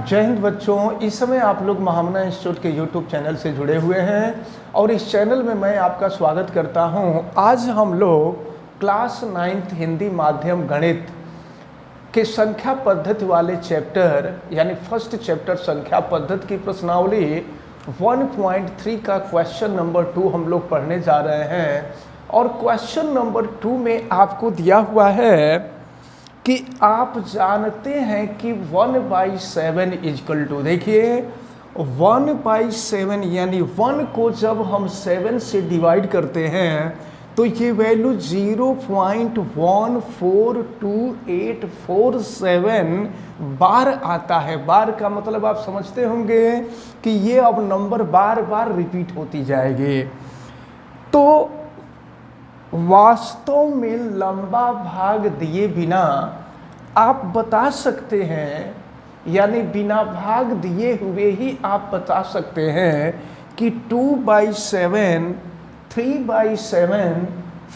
जय हिंद बच्चों। इस समय आप लोग महामना इंस्टीट्यूट के यूट्यूब चैनल से जुड़े हुए हैं और इस चैनल में मैं आपका स्वागत करता हूं। आज हम लोग क्लास 9th हिंदी माध्यम गणित के संख्या पद्धति वाले चैप्टर यानी फर्स्ट चैप्टर संख्या पद्धति की प्रश्नावली 1.3 का क्वेश्चन नंबर 2 हम लोग पढ़ने जा रहे हैं। और क्वेश्चन नंबर 2 में आपको दिया हुआ है कि आप जानते हैं कि 1/7 इजकल टू, देखिए 1/7 यानी 1 को जब हम 7 से डिवाइड करते हैं तो ये वैल्यू 0.142847 बार आता है। बार का मतलब आप समझते होंगे कि ये अब नंबर बार बार रिपीट होती जाएगी। तो वास्तव में लंबा भाग दिए बिना आप बता सकते हैं, यानी बिना भाग दिए हुए ही आप बता सकते हैं कि 2/7, 3/7,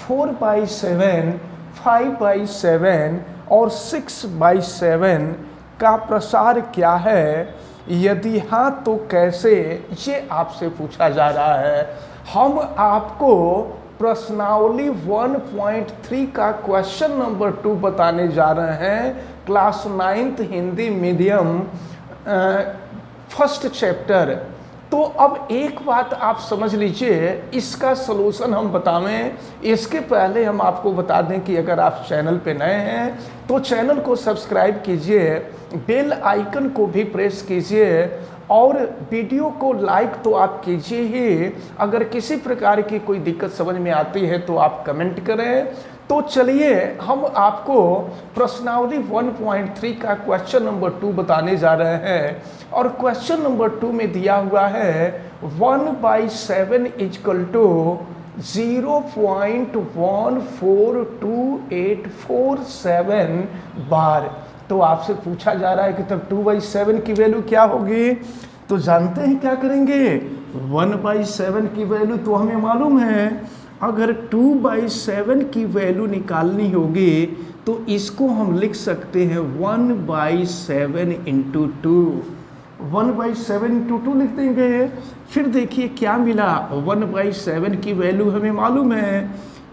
4/7, 5/7 और 6/7 का प्रसार क्या है। यदि हाँ तो कैसे, ये आपसे पूछा जा रहा है। हम आपको प्रश्नावली 1.3 का क्वेश्चन नंबर 2 बताने जा रहे हैं class 9th Hindi medium first chapter. तो अब एक बात आप समझ लीजिए, इसका सलूशन हम बतावें इसके पहले हम आपको बता दें कि अगर आप चैनल पे नए हैं तो चैनल को सब्सक्राइब कीजिए, बेल आइकन को भी प्रेस कीजिए और वीडियो को लाइक तो आप कीजिए ही। अगर किसी प्रकार की कोई दिक्कत समझ में आती है तो आप कमेंट करें। तो चलिए हम आपको प्रश्नावली 1.3 का क्वेश्चन नंबर 2 बताने जा रहे हैं। और क्वेश्चन नंबर 2 में दिया हुआ है 1/7 इजकल टू 0.142847 बार। तो आपसे पूछा जा रहा है कि तब 2/7 की वैल्यू क्या होगी। तो जानते हैं क्या करेंगे, 1/7 की वैल्यू तो हमें मालूम है। अगर 2/7 की वैल्यू निकालनी होगी तो इसको हम लिख सकते हैं 1/7 इंटू 2। 1/7 इंटू 2 लिख देंगे। फिर देखिए क्या मिला, 1/7 की वैल्यू हमें मालूम है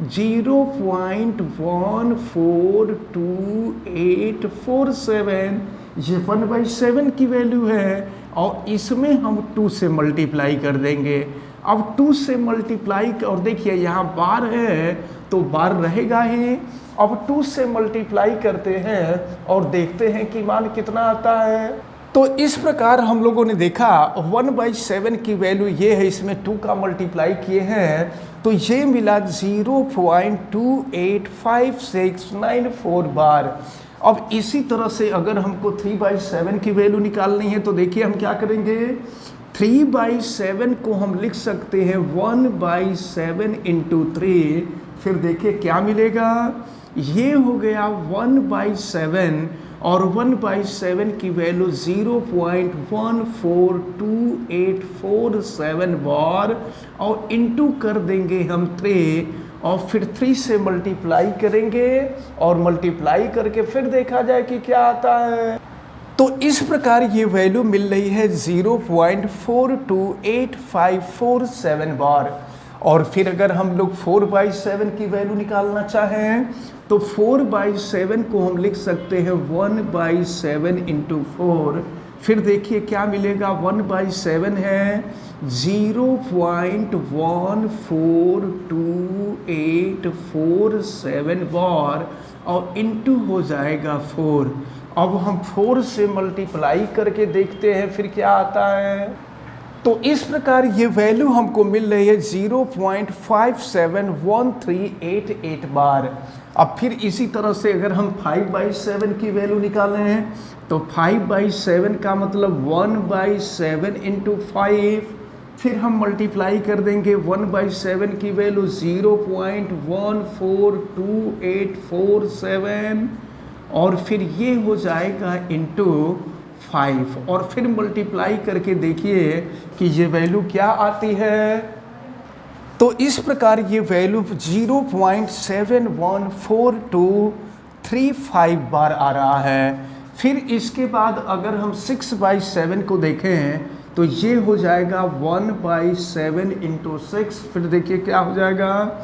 0.142847। ये 1/7 की वैल्यू है और इसमें हम 2 से मल्टीप्लाई कर देंगे। अब 2 से मल्टीप्लाई और देखिए यहाँ बार है तो बार रहेगा ही। अब 2 से मल्टीप्लाई करते हैं और देखते हैं कि मान कितना आता है। तो इस प्रकार हम लोगों ने देखा 1/7 की वैल्यू ये है, इसमें 2 का मल्टीप्लाई किए हैं तो ये मिला 0.285694 बार। अब इसी तरह से अगर हमको 3/7 की वैल्यू निकालनी है तो देखिए हम क्या करेंगे, 3/7 को हम लिख सकते हैं 1/7 इंटू 3। फिर देखिए क्या मिलेगा, ये हो गया 1/7 और 1/7 की वैल्यू 0.142847 बार और इंटू कर देंगे हम 3 और फिर 3 से मल्टीप्लाई करेंगे और मल्टीप्लाई करके फिर देखा जाए कि क्या आता है। तो इस प्रकार ये वैल्यू मिल रही है 0.428547 बार। और फिर अगर हम लोग 4/7 की वैल्यू निकालना चाहें तो 4/7 को हम लिख सकते हैं 1/7 इंटू 4। फिर देखिए क्या मिलेगा, 1/7 है 0.142847 बार और इंटू हो जाएगा 4। अब हम 4 से मल्टीप्लाई करके देखते हैं फिर क्या आता है। तो इस प्रकार ये वैल्यू हमको मिल रही है 0.571388 बार। अब फिर इसी तरह से अगर हम 5/7 की वैल्यू निकालें हैं तो 5/7 का मतलब 1/7 इंटू 5। फिर हम मल्टीप्लाई कर देंगे 1/7 की वैल्यू 0.142847 और फिर ये हो जाएगा इंटू 5 और फिर मल्टीप्लाई करके देखिए कि ये वैल्यू क्या आती है। तो इस प्रकार ये वैल्यू 0.71423 5 बार आ रहा है। फिर इसके बाद अगर हम 6/7 को देखें तो ये हो जाएगा 1/7 इंटू 6। फिर देखिए क्या हो जाएगा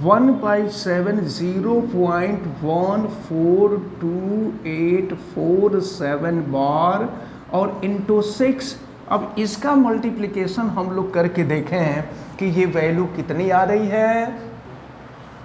1/7 0.142847 बार और इंटू 6। अब इसका मल्टीप्लिकेशन हम लोग करके देखें कि ये वैल्यू कितनी आ रही है।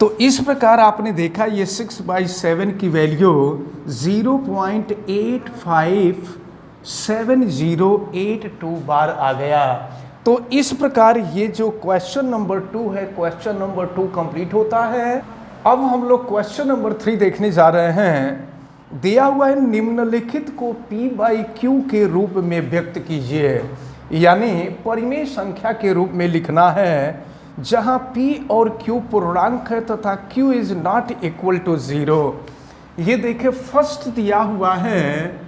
तो इस प्रकार आपने देखा ये 6/7 की वैल्यू 0.857082 बार आ गया। तो इस प्रकार ये जो क्वेश्चन नंबर 2 है, क्वेश्चन नंबर 2 कंप्लीट होता है। अब हम लोग क्वेश्चन नंबर 3 देखने जा रहे हैं। दिया हुआ है निम्नलिखित को P/Q के रूप में व्यक्त कीजिए, यानी परिमेय संख्या के रूप में लिखना है जहां P और Q पूर्णांक है तथा Q is not equal to 0। ये देखिए फर्स्ट दिया हुआ है,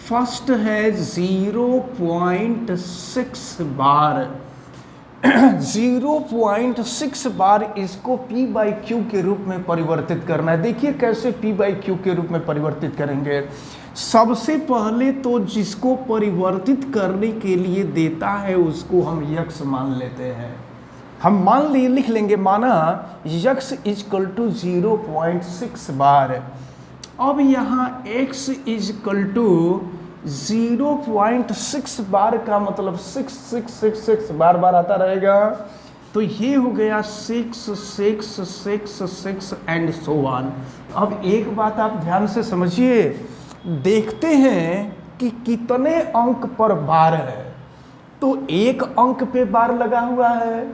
फर्स्ट है 0.6 बार 0.6 बार इसको P/Q के रूप में परिवर्तित करना है। देखिए कैसे P/Q के रूप में परिवर्तित करेंगे। सबसे पहले तो जिसको परिवर्तित करने के लिए देता है उसको हम यक्स मान लेते हैं। हम मान लिए लिख लेंगे, माना यक्स इजकल टू 0.6 बार। अब यहाँ x इजकल टू 0.6 बार का मतलब 6 बार बार आता रहेगा। तो ये हो गया 6 6 6 6 एंड सो ऑन। अब एक बात आप ध्यान से समझिए, देखते हैं कि कितने अंक पर बार है। तो एक अंक पे बार लगा हुआ है,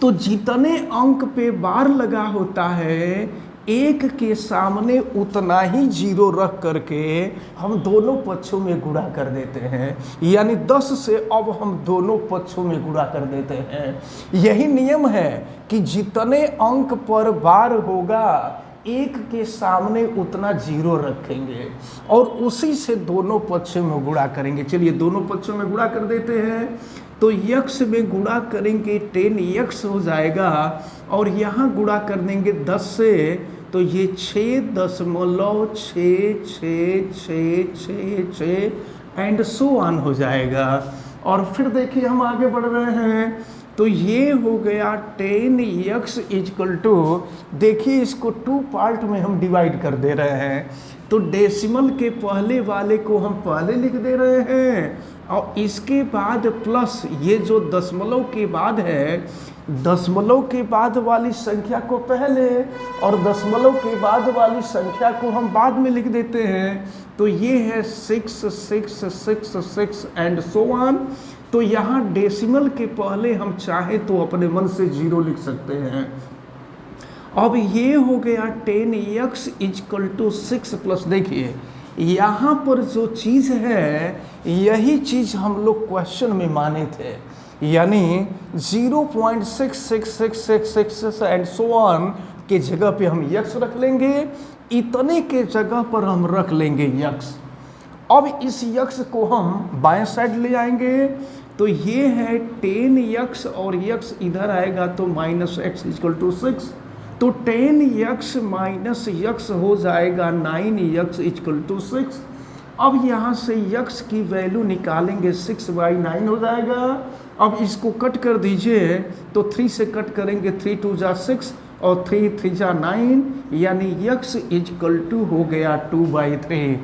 तो जितने अंक पे बार लगा होता है एक के सामने उतना ही जीरो रख करके हम दोनों पक्षों में गुणा कर देते हैं, यानी 10 से अब हम दोनों पक्षों में गुणा कर देते हैं। यही नियम है कि जितने अंक पर बार होगा एक के सामने उतना जीरो रखेंगे और उसी से दोनों पक्षों में गुणा करेंगे। चलिए दोनों पक्षों में गुणा कर देते हैं। तो यक्स में गुणा करेंगे 10x हो जाएगा और यहाँ गुणा कर देंगे 10 से, तो ये 6.66666 एंड सो ऑन हो जाएगा। और फिर देखिए हम आगे बढ़ रहे हैं, तो ये हो गया 10x इजकल टू, देखिए इसको 2 पार्ट में हम डिवाइड कर दे रहे हैं। तो डेसिमल के पहले वाले को हम पहले लिख दे रहे हैं और इसके बाद प्लस ये जो दशमलव के बाद है, दशमलव के बाद वाली संख्या को पहले और दशमलव के बाद वाली संख्या को हम बाद में लिख देते हैं। तो ये है 66666 एंड सो ऑन। तो यहाँ डेसिमल के पहले हम चाहे तो अपने मन से 0 लिख सकते हैं। अब ये हो गया 10x इजकल टू 6 प्लस, देखिए यहाँ पर जो चीज़ है यही चीज़ हम लोग क्वेश्चन में माने थे, यानी 0.66666 एंड सो ऑन के जगह पे हम यक्स रख लेंगे, इतने के जगह पर हम रख लेंगे यक्स। अब इस यक्स को हम बाएं साइड ले आएंगे, तो ये है 10x और यक्स इधर आएगा तो -x इजकल टू 6। तो 10x माइनस यक्स हो जाएगा 9x इजकल टू 6। अब यहाँ से यक्स की वैल्यू निकालेंगे 6/9 हो जाएगा। अब इसको कट कर दीजिए, तो 3 से कट करेंगे 3 2 जा 6 और 3 3 जा 9, यानी यक्स इजकल टू हो गया 2/3।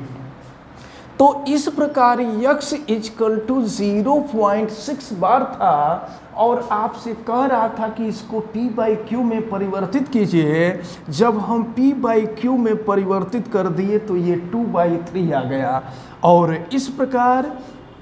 तो इस प्रकार यक्स इजकल टू 0.6 बार था और आपसे कह रहा था कि इसको P/Q में परिवर्तित कीजिए। जब हम P/Q में परिवर्तित कर दिए तो ये 2/3 आ गया। और इस प्रकार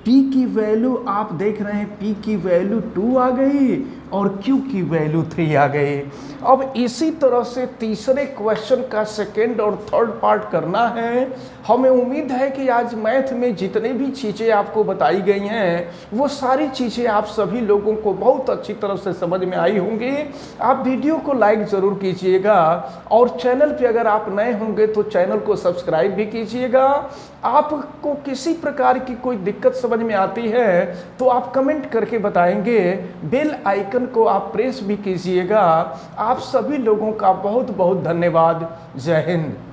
P की वैल्यू आप देख रहे हैं, P की वैल्यू 2 आ गई और Q की वैल्यू 3 आ गई। अब इसी तरह से तीसरे क्वेश्चन का सेकेंड और थर्ड पार्ट करना है। हमें उम्मीद है कि आज मैथ में जितने भी चीज़ें आपको बताई गई हैं वो सारी चीज़ें आप सभी लोगों को बहुत अच्छी तरह से समझ में आई होंगी। आप वीडियो को लाइक ज़रूर कीजिएगा और चैनल पे अगर आप नए होंगे तो चैनल को सब्सक्राइब भी कीजिएगा। आपको किसी प्रकार की कोई दिक्कत समझ में आती है तो आप कमेंट करके बताएंगे। बेल आइकन को आप प्रेस भी कीजिएगा। आप सभी लोगों का बहुत बहुत धन्यवाद। जय हिंद।